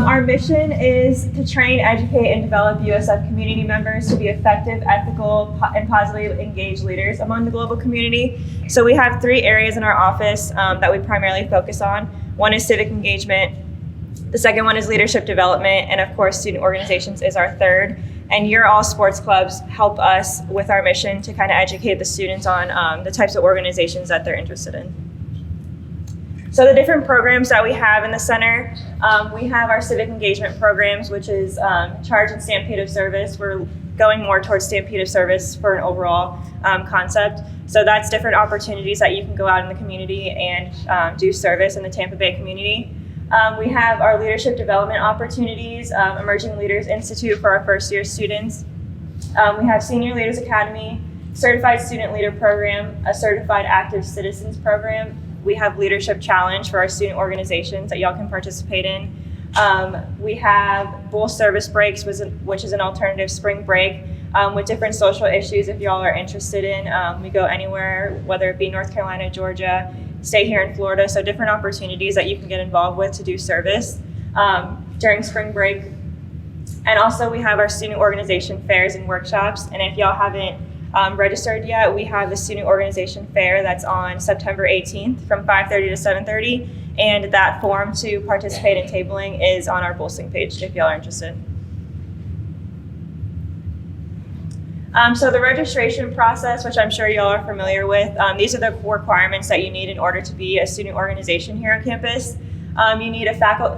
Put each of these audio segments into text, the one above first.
Our mission is to train, educate, and develop USF community members to be effective, ethical, and positively engaged leaders among the global community. So we have 3 areas in our office that we primarily focus on. One is civic engagement. The second one is leadership development. And of course, student organizations is our third. And your all sports clubs help us with our mission to kind of educate the students on the types of organizations that they're interested in. So the different programs that we have in the center, we have our civic engagement programs, which is charge and stampede of service. We're going more towards stampede of service for an overall concept. So that's different opportunities that you can go out in the community and do service in the Tampa Bay community. We have our leadership development opportunities, Emerging Leaders Institute for our first year students. We have Senior Leaders Academy, Certified Student Leader Program, a Certified Active Citizens Program. We have Leadership Challenge for our student organizations that y'all can participate in. We have Bull Service Breaks, which is an alternative spring break with different social issues if y'all are interested in. We go anywhere, whether it be North Carolina, Georgia, stay here in Florida, so different opportunities that you can get involved with to do service during spring break. And also we have our student organization fairs and workshops, and if y'all haven't registered yet, we have the Student Organization Fair that's on September 18th from 5:30 to 7:30, and that form to participate in tabling is on our BullSync page if y'all are interested. So the registration process, which I'm sure y'all are familiar with, these are the requirements that you need in order to be a student organization here on campus. You need a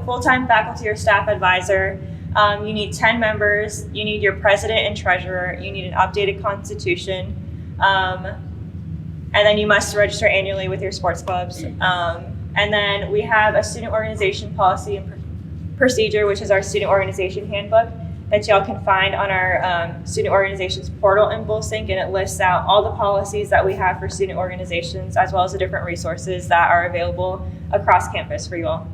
full-time faculty or staff advisor. You need 10 members, you need your president and treasurer, you need an updated constitution, and then you must register annually with your sports clubs. And then we have a student organization policy and procedure, which is our student organization handbook that y'all can find on our student organizations portal in BullSync, and it lists out all the policies that we have for student organizations, as well as the different resources that are available across campus for you all.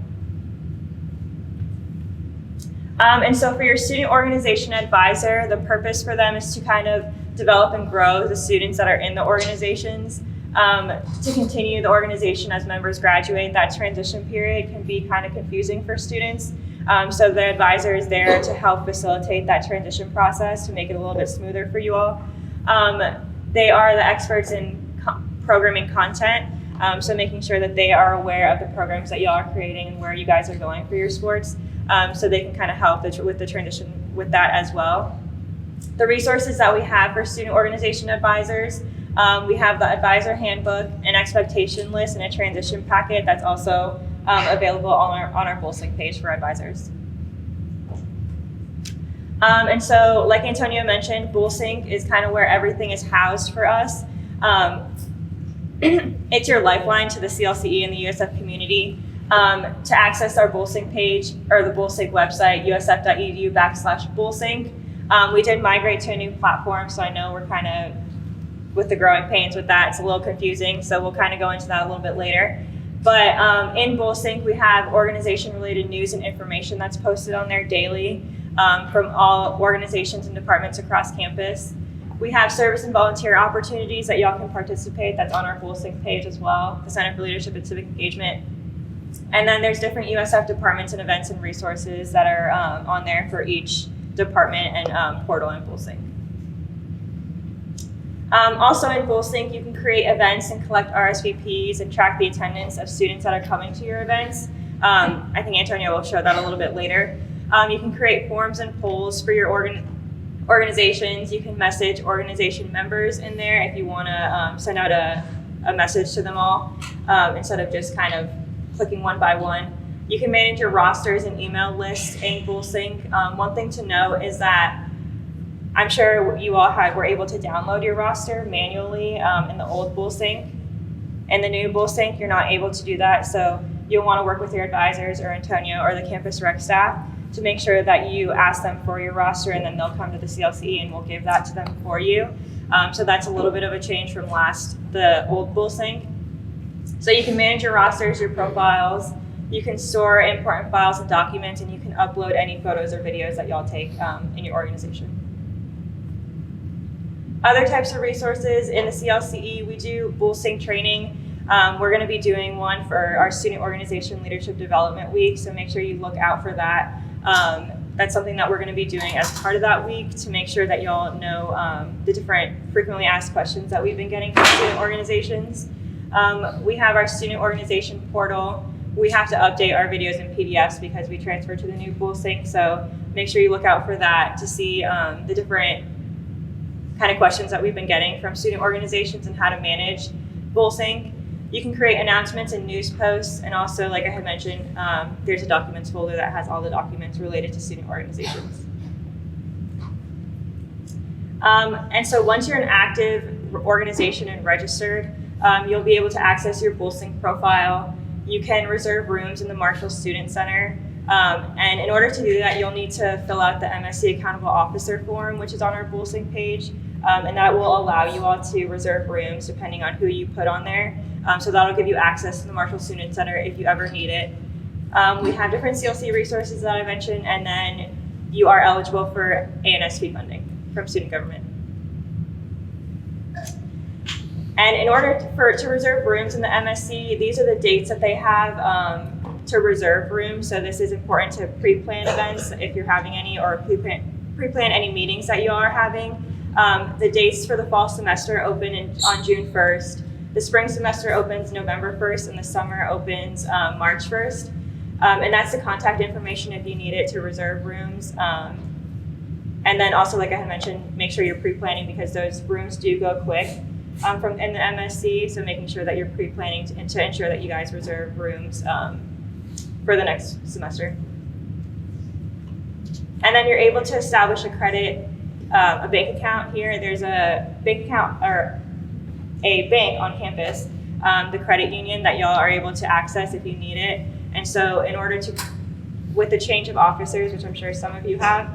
And so for your student organization advisor, the purpose for them is to kind of develop and grow the students that are in the organizations, to continue the organization as members graduate. That transition period can be kind of confusing for students. So the advisor is there to help facilitate that transition process to make it a little bit smoother for you all. They are the experts in programming content, so making sure that they are aware of the programs that y'all are creating and where you guys are going for your sports. So they can kind of help with the transition with that as well. The resources that we have for student organization advisors, we have the advisor handbook, an expectation list, and a transition packet that's also available on our BullSync page for advisors. And so, like Antonio mentioned, BullSync is kind of where everything is housed for us. It's your lifeline to the CLCE and the USF community. To access our BullSync page or the BullSync website, usf.edu/BullSync. We did migrate to a new platform, so I know we're kind of with the growing pains with that. It's a little confusing, so we'll kind of go into that a little bit later. But in BullSync, we have organization-related news and information that's posted on there daily from all organizations and departments across campus. We have service and volunteer opportunities that y'all can participate. That's on our BullSync page as well, the Center for Leadership and Civic Engagement. And then there's different USF departments and events and resources that are on there for each department and portal in BullSync. Also in BullSync, you can create events and collect RSVPs and track the attendance of students that are coming to your events. I think Antonio will show that a little bit later. You can create forms and polls for your organizations. You can message organization members in there if you want to send out a message to them all instead of just kind of clicking one by one. You can manage your rosters and email lists in BullSync. One thing to note is that I'm sure you all were able to download your roster manually in the old BullSync. In the new BullSync, you're not able to do that, so you'll want to work with your advisors or Antonio or the campus rec staff to make sure that you ask them for your roster, and then they'll come to the CLCE and we'll give that to them for you. So that's a little bit of a change from the old BullSync. So you can manage your rosters, your profiles, you can store important files and documents, and you can upload any photos or videos that y'all take in your organization. Other types of resources in the CLCE, we do BullSync training. We're going to be doing one for our Student Organization Leadership Development Week, so make sure you look out for that. That's something that we're going to be doing as part of that week to make sure that y'all know the different frequently asked questions that we've been getting from student organizations. We have our student organization portal. We have to update our videos and PDFs because we transferred to the new BullSync, so make sure you look out for that to see the different kind of questions that we've been getting from student organizations and how to manage BullSync. You can create announcements and news posts, and also, like I had mentioned, there's a documents folder that has all the documents related to student organizations. And so once you're an active organization and registered, you'll be able to access your BullSync profile. You can reserve rooms in the Marshall Student Center. And in order to do that, you'll need to fill out the MSC Accountable Officer form, which is on our BullSync page. And that will allow you all to reserve rooms depending on who you put on there. So that'll give you access to the Marshall Student Center if you ever need it. We have different CLC resources that I mentioned, and then you are eligible for ANSP funding from student government. And in order to reserve rooms in the MSC, these are the dates that they have to reserve rooms. So this is important to pre-plan events if you're having any, or pre-plan any meetings that you all are having. The dates for the fall semester open on June 1st. The spring semester opens November 1st, and the summer opens March 1st. And that's the contact information if you need it to reserve rooms. And then also, like I had mentioned, make sure you're pre-planning because those rooms do go quick in the MSC. So making sure that you're pre-planning to ensure that you guys reserve rooms for the next semester. And then you're able to establish a bank account here. There's a bank account or a bank on campus, the credit union that y'all are able to access if you need it. And so in order to, with the change of officers, which I'm sure some of you have,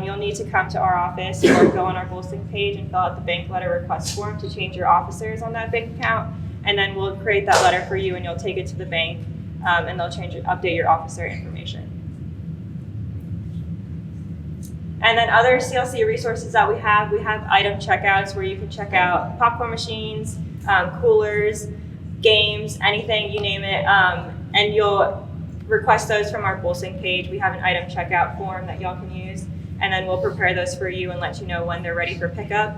you'll need to come to our office or go on our BullSync page and fill out the bank letter request form to change your officers on that bank account. And then we'll create that letter for you and you'll take it to the bank and they'll update your officer information. And then other CLC resources that we have item checkouts where you can check out popcorn machines, coolers, games, anything, you name it. And you'll request those from our BullSync page. We have an item checkout form that y'all can use, and then we'll prepare those for you and let you know when they're ready for pickup.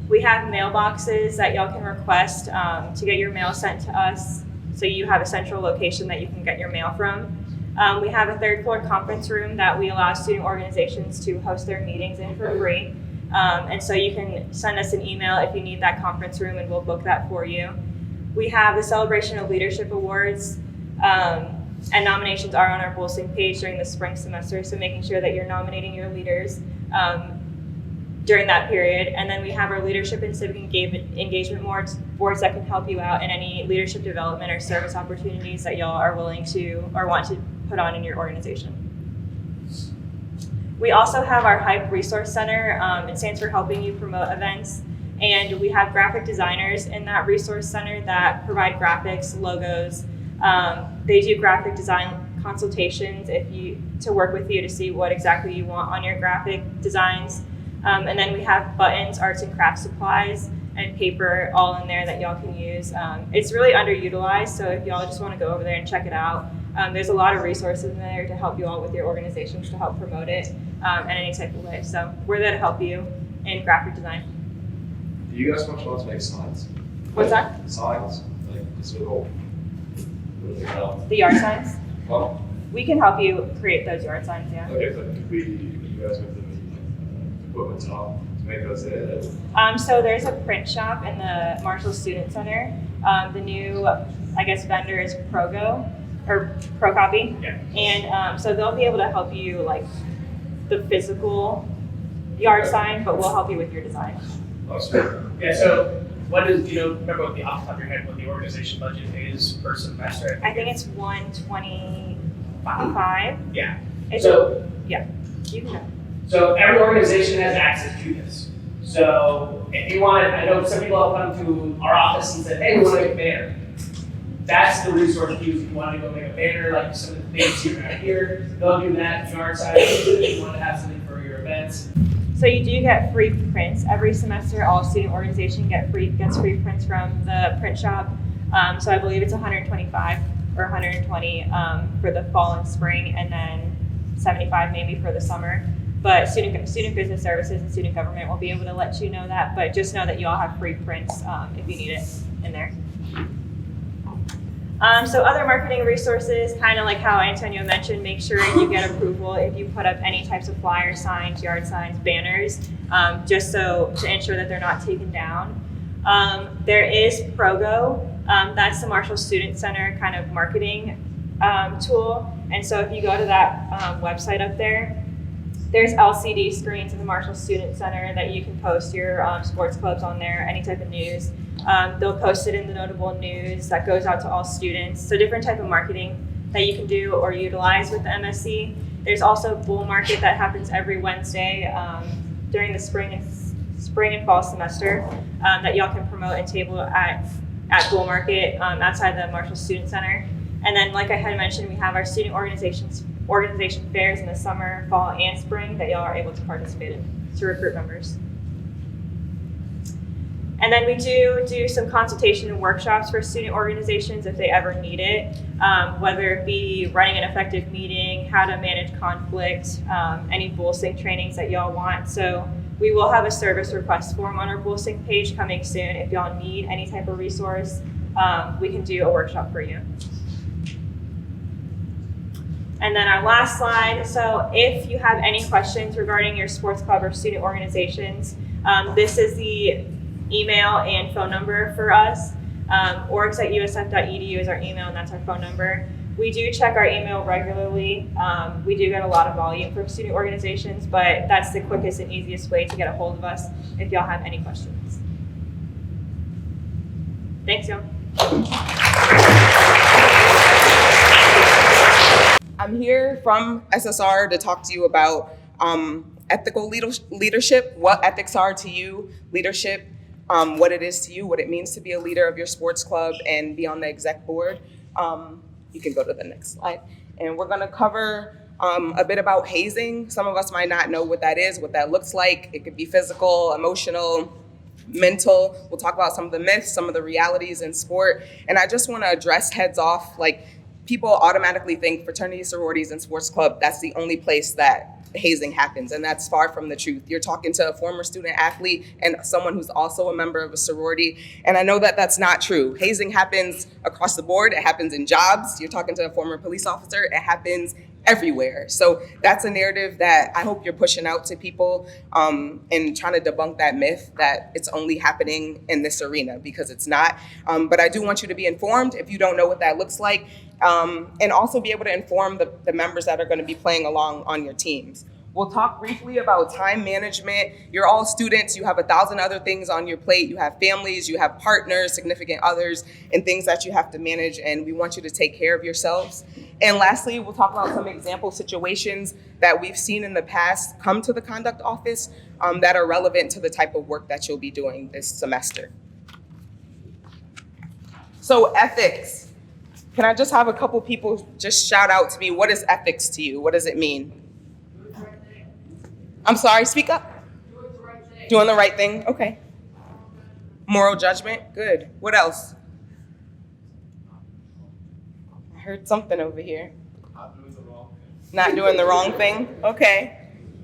We have mailboxes that y'all can request to get your mail sent to us, so you have a central location that you can get your mail from. We have a third floor conference room that we allow student organizations to host their meetings in for free. And so you can send us an email if you need that conference room and we'll book that for you. We have the Celebration of Leadership Awards, and nominations are on our BullSync page during the spring semester, so making sure that you're nominating your leaders during that period. And then we have our leadership and civic engagement boards that can help you out in any leadership development or service opportunities that y'all are willing to or want to put on in your organization. We also have our HYPE Resource Center. It stands for Helping You Promote Events. And we have graphic designers in that resource center that provide graphics, logos. They do graphic design consultations to work with you to see what exactly you want on your graphic designs. And then we have buttons, arts and crafts supplies, and paper all in there that y'all can use. It's really underutilized, so if y'all just want to go over there and check it out, there's a lot of resources in there to help you all with your organizations to help promote it in any type of way. So we're there to help you in graphic design. Do you guys want to make signs? What's that? Signs, like this little, what are they called? The yard signs? Oh, We can help you create those yard signs, yeah. okay, but could you guys have the equipment to make those there? So there's a print shop in the Marshall Student Center. The new, I guess, vendor is Progo, or ProCopy. Yeah. And so they'll be able to help you like the physical yard sign, but we'll help you with your design. Oh, sure. Yeah, so what is, remember what off the top of your head, what the organization budget is per semester? I think it's $125. Yeah. You can go. So every organization has access to this. So if you want, I know some people have come to our office and said, hey, we want to make a banner. That's the resource to use if you want to go make a banner, like some of the things you have here. They'll do that in our side if you want to have something for your events. So you do get free prints every semester. All student organization gets free prints from the print shop. So I believe it's $125 or $120 for the fall and spring, and then $75 maybe for the summer. But student business services and student government will be able to let you know that. But just know that you all have free prints if you need it in there. So other marketing resources, kind of like how Antonio mentioned, make sure you get approval if you put up any types of flyers, signs, yard signs, banners, just so to ensure that they're not taken down. There is Progo. That's the Marshall Student Center kind of marketing tool. And so if you go to that website up there, there's LCD screens in the Marshall Student Center that you can post your sports clubs on there, any type of news. They'll post it in the notable news that goes out to all students. So different type of marketing that you can do or utilize with the MSC. There's also Bull Market that happens every Wednesday during the spring and fall semester that y'all can promote and table at Bull Market outside the Marshall Student Center. And then, like I had mentioned, we have our student organization fairs in the summer, fall, and spring that y'all are able to participate in to recruit members. And then we do some consultation and workshops for student organizations if they ever need it, whether it be running an effective meeting, how to manage conflict, any Bull Sync trainings that y'all want. So we will have a service request form on our Bull Sync page coming soon. If y'all need any type of resource, we can do a workshop for you. And then our last slide. So if you have any questions regarding your sports club or student organizations, this is the email and phone number for us. orgs@usf.edu is our email, and that's our phone number. We do check our email regularly. We do get a lot of volume from student organizations, but that's the quickest and easiest way to get a hold of us if y'all have any questions. Thanks, y'all. I'm here from SSR to talk to you about ethical leadership, what ethics are to you, leadership, what it is to you, what it means to be a leader of your sports club and be on the exec board. You can go to the next slide. And we're gonna cover a bit about hazing. Some of us might not know what that is, what that looks like. It could be physical, emotional, mental. We'll talk about some of the myths, some of the realities in sport. And I just wanna address heads off, like, people automatically think fraternities, sororities, and sports club, that's the only place that hazing happens, and that's far from the truth. You're talking to a former student athlete and someone who's also a member of a sorority, and I know that that's not true. Hazing happens across the board. It happens in jobs. You're talking to a former police officer. It happens everywhere. So that's a narrative that I hope you're pushing out to people and trying to debunk that myth that it's only happening in this arena, because it's not. But I do want you to be informed if you don't know what that looks like, and also be able to inform the members that are going to be playing along on your teams. We'll talk briefly about time management. You're all students. You have 1,000 other things on your plate. You have families, you have partners, significant others, and things that you have to manage, and we want you to take care of yourselves. And lastly, we'll talk about some example situations that we've seen in the past come to the conduct office that are relevant to the type of work that you'll be doing this semester. So ethics. Can I just have a couple people just shout out to me, what is ethics to you? What does it mean? I'm sorry, speak up. Doing the right thing, okay. Moral judgment, good. What else? I heard something over here. Not doing the wrong thing. Not doing the wrong thing, okay.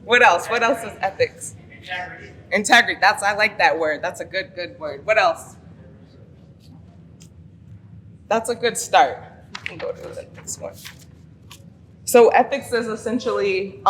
What else? What else is ethics? Integrity. Integrity, I like that word. That's a good word. What else? That's a good start. You can go to the next one. So ethics is essentially,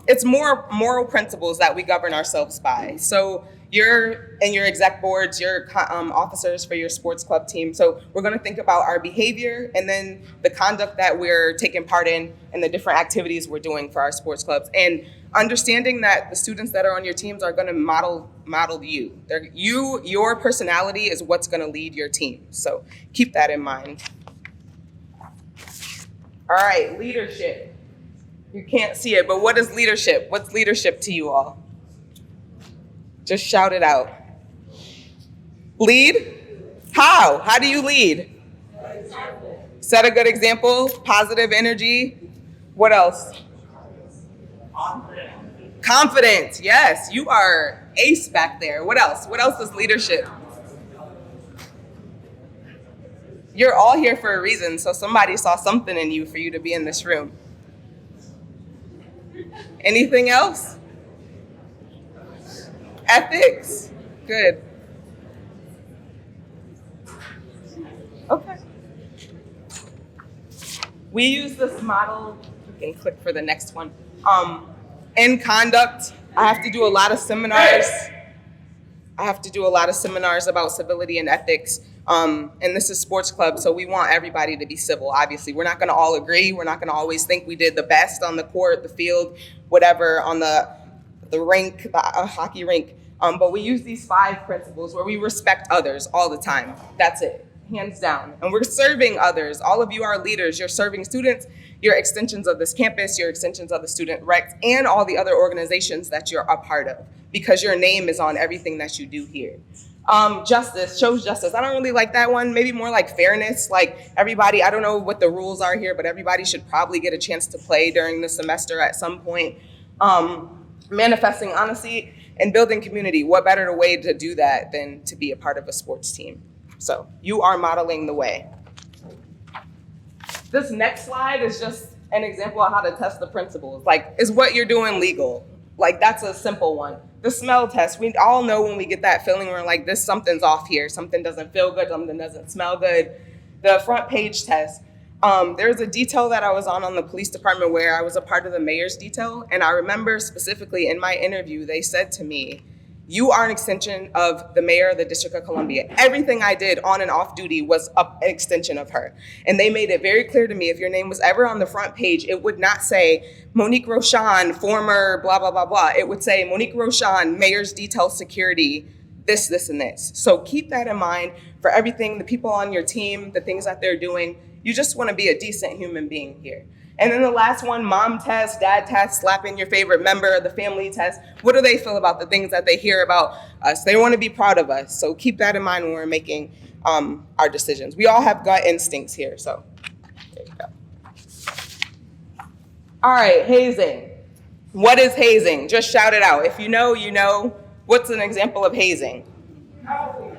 it's more moral principles that we govern ourselves by. So you're in your exec boards, your officers for your sports club team. So we're gonna think about our behavior and then the conduct that we're taking part in and the different activities we're doing for our sports clubs. And understanding that the students that are on your teams are gonna model you. Your personality is what's gonna lead your team. So keep that in mind. All right, leadership. You can't see it, but what is leadership? What's leadership to you all? Just shout it out. Lead? How? How do you lead? Set a good example, positive energy. What else? Confidence, yes, you are ace back there. What else? What else is leadership? You're all here for a reason, so somebody saw something in you for you to be in this room. Anything else? Ethics. Good. Okay. We use this model. You can click for the next one. In conduct, I have to do a lot of seminars. About civility and ethics. And this is sports club, so we want everybody to be civil, obviously. We're not gonna all agree. We're not gonna always think we did the best on the court, the field, whatever, on the rink, the hockey rink. But we use these 5 principles where we respect others all the time. That's it, hands down. And we're serving others. All of you are leaders. You're serving students. You're extensions of this campus. You're extensions of the student recs and all the other organizations that you're a part of, because your name is on everything that you do here. Justice, shows justice. I don't really like that one. Maybe more like fairness. Like everybody, I don't know what the rules are here, but everybody should probably get a chance to play during the semester at some point. Manifesting honesty and building community. What better way to do that than to be a part of a sports team? So you are modeling the way. This next slide is just an example of how to test the principles. Like, is what you're doing legal? Like, that's a simple one. The smell test, we all know when we get that feeling, we're like, something's off here. Something doesn't feel good, something doesn't smell good. The front page test, there's a detail that I was on the police department where I was a part of the mayor's detail. And I remember specifically in my interview, they said to me, you are an extension of the mayor of the District of Columbia. Everything I did on and off duty was an extension of her. And they made it very clear to me, if your name was ever on the front page, it would not say Monique Rochon, former blah, blah, blah, blah. It would say Monique Rochon, mayor's detail security, this, this, and this. So keep that in mind for everything, the people on your team, the things that they're doing. You just want to be a decent human being here. And then the last one, mom test, dad test, slapping your favorite member, the family test. What do they feel about the things that they hear about us? They want to be proud of us. So keep that in mind when we're making our decisions. We all have gut instincts here, so there you go. All right, hazing. What is hazing? Just shout it out. If you know, you know. What's an example of hazing? Paddling.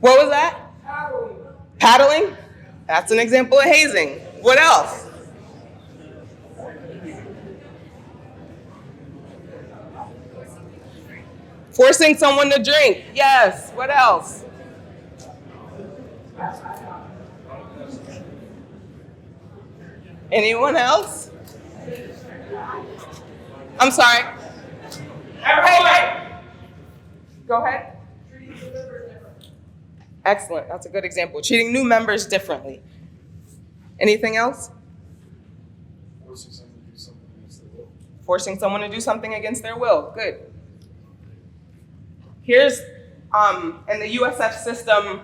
What was that? Paddling. Paddling? That's an example of hazing. What else? Forcing someone to drink. Yes. What else? Anyone else? I'm sorry. Hey. Go ahead. Excellent. That's a good example. Treating new members differently. Anything else? Forcing someone to do something against their will. Good. Here's, in the USF system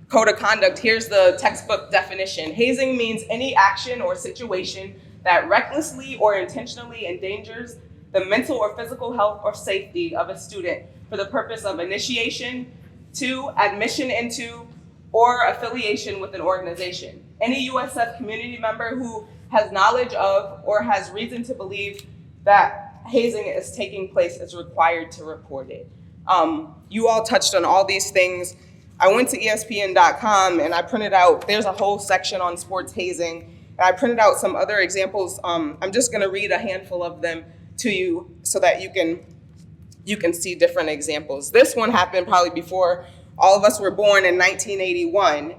code of conduct, here's the textbook definition. Hazing means any action or situation that recklessly or intentionally endangers the mental or physical health or safety of a student for the purpose of initiation to, admission into, or affiliation with an organization. Any USF community member who has knowledge of or has reason to believe that hazing is taking place is required to report it. You all touched on all these things. I went to ESPN.com and I printed out, there's a whole section on sports hazing, and I printed out some other examples. I'm just gonna read a handful of them to you so that you can see different examples. This one happened probably before all of us were born in 1981.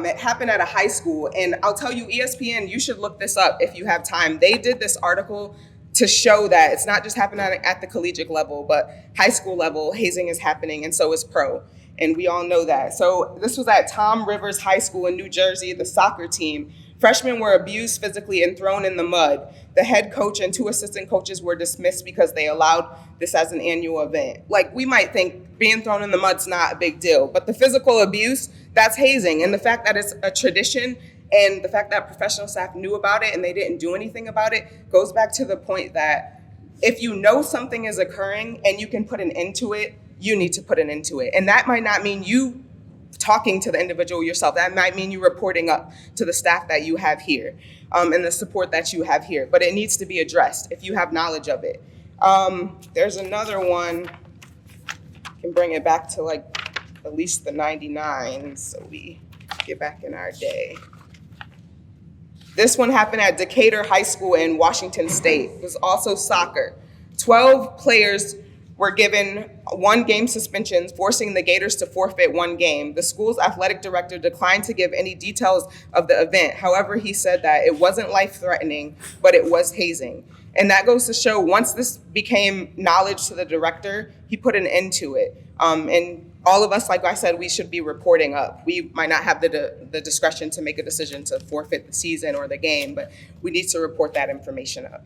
It happened at a high school, and I'll tell you, ESPN, you should look this up if you have time. They did this article to show that it's not just happening at the collegiate level, but high school level, hazing is happening, and so is pro. And we all know that. So this was at Tom Rivers High School in New Jersey, the soccer team. Freshmen were abused physically and thrown in the mud. The head coach and 2 assistant coaches were dismissed because they allowed this as an annual event. Like, we might think being thrown in the mud's not a big deal, but the physical abuse, that's hazing. And the fact that it's a tradition and the fact that professional staff knew about it and they didn't do anything about it goes back to the point that if you know something is occurring and you can put an end to it, you need to put an end to it. And that might not mean you talking to the individual yourself. That might mean you reporting up to the staff that you have here and the support that you have here. But it needs to be addressed if you have knowledge of it. There's another one. I can bring it back to like at least the 99, so we get back in our day. This one happened at Decatur High School in Washington State. It was also soccer. 12 players were given 1-game suspensions, forcing the Gators to forfeit 1 game. The school's athletic director declined to give any details of the event. However, he said that it wasn't life-threatening, but it was hazing. And that goes to show once this became knowledge to the director, he put an end to it. And all of us, like I said, we should be reporting up. We might not have the discretion to make a decision to forfeit the season or the game, but we need to report that information up.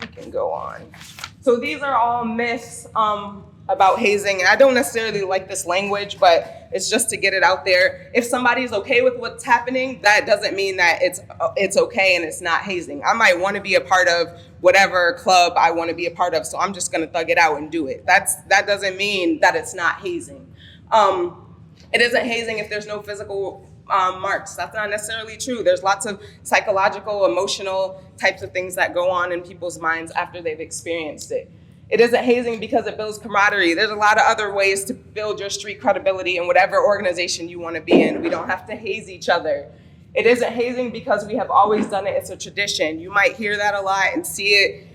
We can go on. So these are all myths about hazing, and I don't necessarily like this language, but it's just to get it out there. If somebody's okay with what's happening, that doesn't mean that it's okay and it's not hazing. I might want to be a part of whatever club I want to be a part of, so I'm just going to thug it out and do it. That doesn't mean that it's not hazing. It isn't hazing if there's no physical marks. That's not necessarily true. There's lots of psychological, emotional types of things that go on in people's minds after they've experienced it. It isn't hazing because it builds camaraderie. There's a lot of other ways to build your street credibility in whatever organization you want to be in. We don't have to haze each other. It isn't hazing because we have always done it. It's a tradition. You might hear that a lot and see it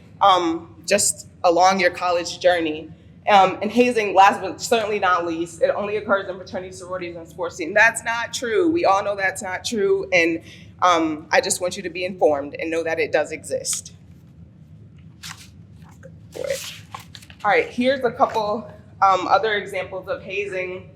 just along your college journey. And hazing, last but certainly not least, it only occurs in fraternity, sororities, and sports teams. That's not true. We all know that's not true. And I just want you to be informed and know that it does exist. All right, here's a couple other examples of hazing.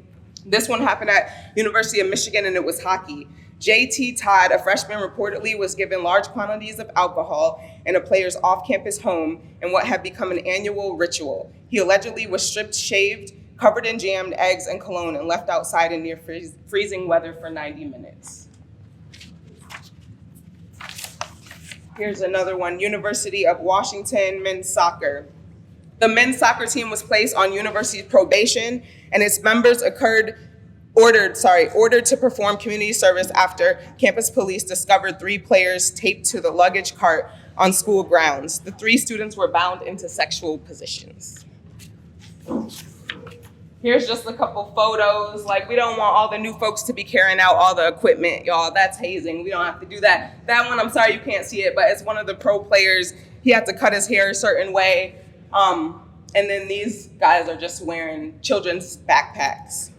This one happened at University of Michigan, and it was hockey. J.T. Todd, a freshman, reportedly was given large quantities of alcohol in a player's off-campus home in what had become an annual ritual. He allegedly was stripped, shaved, covered in jammed eggs and cologne, and left outside in near freezing weather for 90 minutes. Here's another one, University of Washington men's soccer. The men's soccer team was placed on university probation, and its members ordered to perform community service after campus police discovered 3 players taped to the luggage cart on school grounds. The 3 students were bound into sexual positions. Here's just a couple photos. Like, we don't want all the new folks to be carrying out all the equipment, y'all. That's hazing. We don't have to do that. That one, I'm sorry you can't see it, but it's one of the pro players. He had to cut his hair a certain way. And then these guys are just wearing children's backpacks.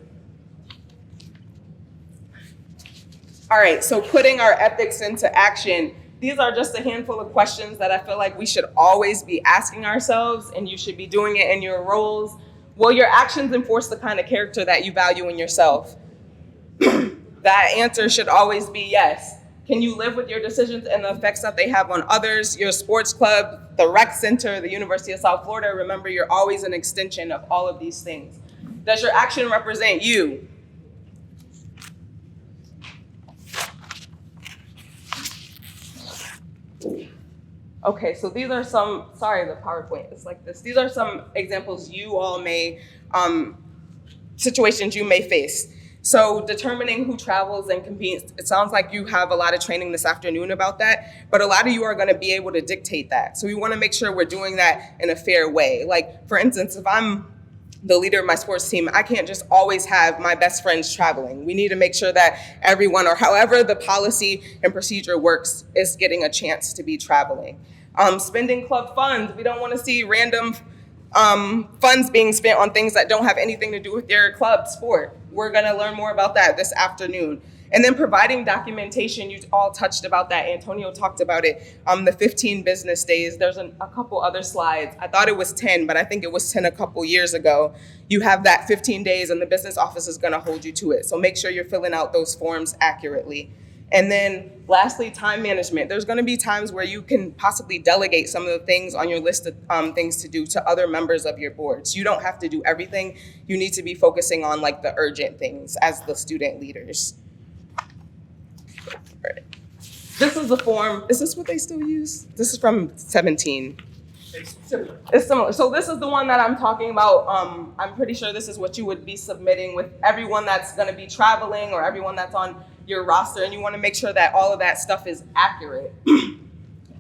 All right, so putting our ethics into action. These are just a handful of questions that I feel like we should always be asking ourselves, and you should be doing it in your roles. Will your actions enforce the kind of character that you value in yourself? That answer should always be yes. Can you live with your decisions and the effects that they have on others, your sports club, the rec center, the University of South Florida? Remember, you're always an extension of all of these things. Does your action represent you? Okay, so these are some, sorry, the PowerPoint is like this. These are some examples you all may, situations you may face. So determining who travels and competes, it sounds like you have a lot of training this afternoon about that, but a lot of you are gonna be able to dictate that. So we wanna make sure we're doing that in a fair way. Like, for instance, if I'm the leader of my sports team, I can't just always have my best friends traveling. We need to make sure that everyone, or however the policy and procedure works, is getting a chance to be traveling. Spending club funds, we don't want to see random funds being spent on things that don't have anything to do with your club sport. We're going to learn more about that this afternoon. And then providing documentation, you all touched about that. Antonio talked about it. The 15 business days. There's a couple other slides. I thought it was 10, but I think it was 10 a couple years ago. You have that 15 days and the business office is going to hold you to it. So make sure you're filling out those forms accurately. And then lastly, time management. There's going to be times where you can possibly delegate some of the things on your list of things to do to other members of your boards. You don't have to do everything. You need to be focusing on like the urgent things as the student leaders. This is the form. Is this what they still use? This is from 17. It's similar. It's similar. So this is the one that I'm talking about. I'm pretty sure this is what you would be submitting with everyone that's going to be traveling or everyone that's on your roster, and you want to make sure that all of that stuff is accurate.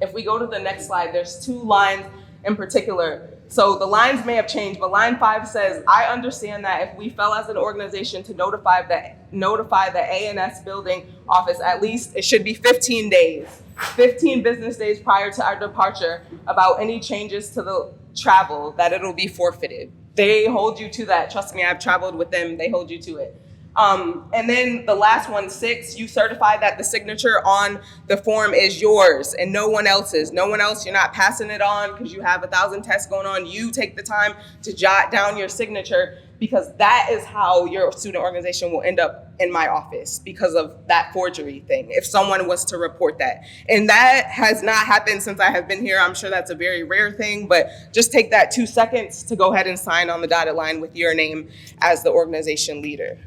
If we go to the next slide, there's 2 lines in particular. So the lines may have changed, but line 5 says, I understand that if we fell as an organization to notify the A&S building office, at least it should be 15 days, 15 business days prior to our departure about any changes to the travel, that it'll be forfeited. They hold you to that. Trust me, I've traveled with them. They hold you to it. And then the last one, 6, you certify that the signature on the form is yours and no one else's. No one else, you're not passing it on because you have 1,000 tests going on. You take the time to jot down your signature, because that is how your student organization will end up in my office because of that forgery thing, if someone was to report that. And that has not happened since I have been here. I'm sure that's a very rare thing, but just take that 2 seconds to go ahead and sign on the dotted line with your name as the organization leader.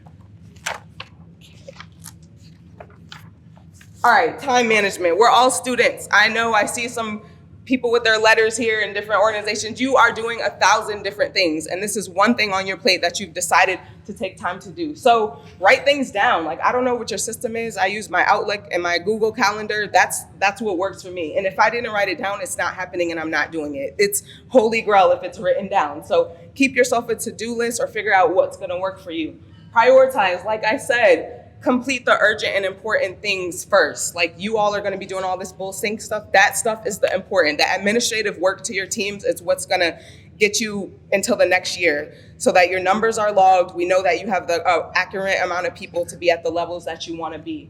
All right, time management. We're all students. I know I see some people with their letters here in different organizations. You are doing 1,000 different things, and this is one thing on your plate that you've decided to take time to do. So write things down. Like, I don't know what your system is. I use my Outlook and my Google Calendar. That's what works for me. And if I didn't write it down, it's not happening and I'm not doing it. It's holy grail if it's written down. So keep yourself a to-do list or figure out what's gonna work for you. Prioritize, like I said, complete the urgent and important things first. Like, you all are gonna be doing all this bull sync stuff. That stuff is the important. The administrative work to your teams is what's gonna get you until the next year so that your numbers are logged. We know that you have the accurate amount of people to be at the levels that you wanna be.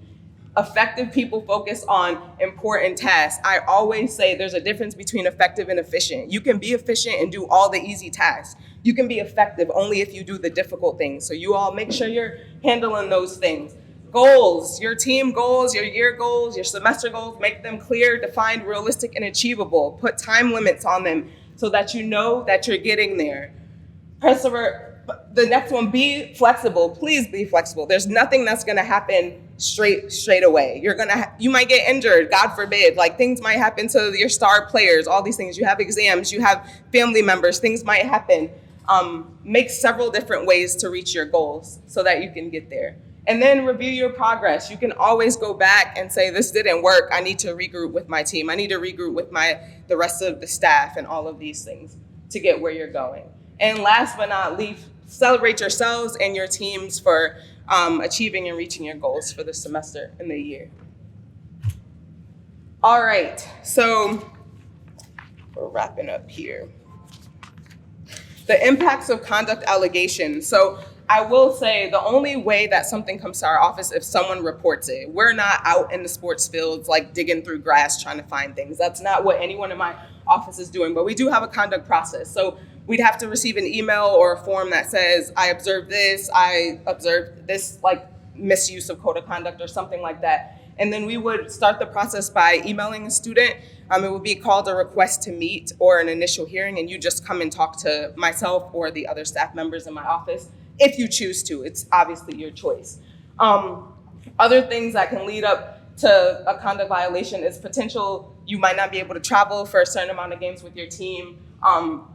Effective people focus on important tasks. I always say there's a difference between effective and efficient. You can be efficient and do all the easy tasks. You can be effective only if you do the difficult things. So you all make sure you're handling those things. Goals, your team goals, your year goals, your semester goals, make them clear, defined, realistic, and achievable. Put time limits on them so that you know that you're getting there. Persevere. The next one, be flexible. Please be flexible. There's nothing that's gonna happen straight away. You might get injured, God forbid. Like, things might happen to your star players, all these things. You have exams, you have family members, things might happen. Make several different ways to reach your goals so that you can get there. And then review your progress. You can always go back and say, this didn't work. I need to regroup with my team. I need to regroup with the rest of the staff and all of these things to get where you're going. And last but not least, celebrate yourselves and your teams for achieving and reaching your goals for the semester and the year. All right, so we're wrapping up here. The impacts of conduct allegations. So I will say the only way that something comes to our office if someone reports it. We're not out in the sports fields like digging through grass trying to find things. That's not what anyone in my office is doing, but we do have a conduct process. So we'd have to receive an email or a form that says, I observed this, like misuse of code of conduct or something like that. And then we would start the process by emailing a student. It would be called a request to meet or an initial hearing, and you just come and talk to myself or the other staff members in my office. If you choose to, it's obviously your choice. Other things that can lead up to a conduct violation is potential, you might not be able to travel for a certain amount of games with your team,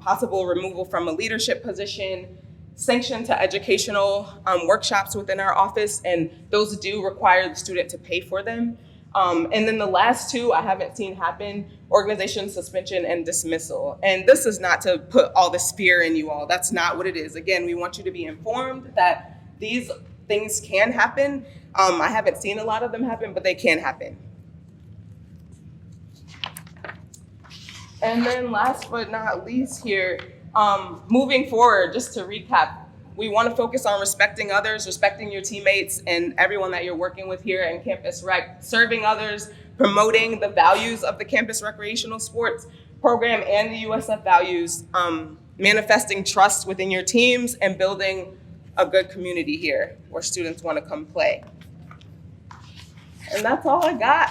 possible removal from a leadership position, sanction to educational workshops within our office, and those do require the student to pay for them. And then the last two I haven't seen happen, organization suspension and dismissal. And this is not to put all this fear in you all. That's not what it is. Again, we want you to be informed that these things can happen. I haven't seen a lot of them happen, but they can happen. And then last but not least here, moving forward, just to recap, we want to focus on respecting others, respecting your teammates and everyone that you're working with here in Campus Rec, serving others, promoting the values of the campus recreational sports program and the USF values, manifesting trust within your teams, and building a good community here where students want to come play. And that's all I got.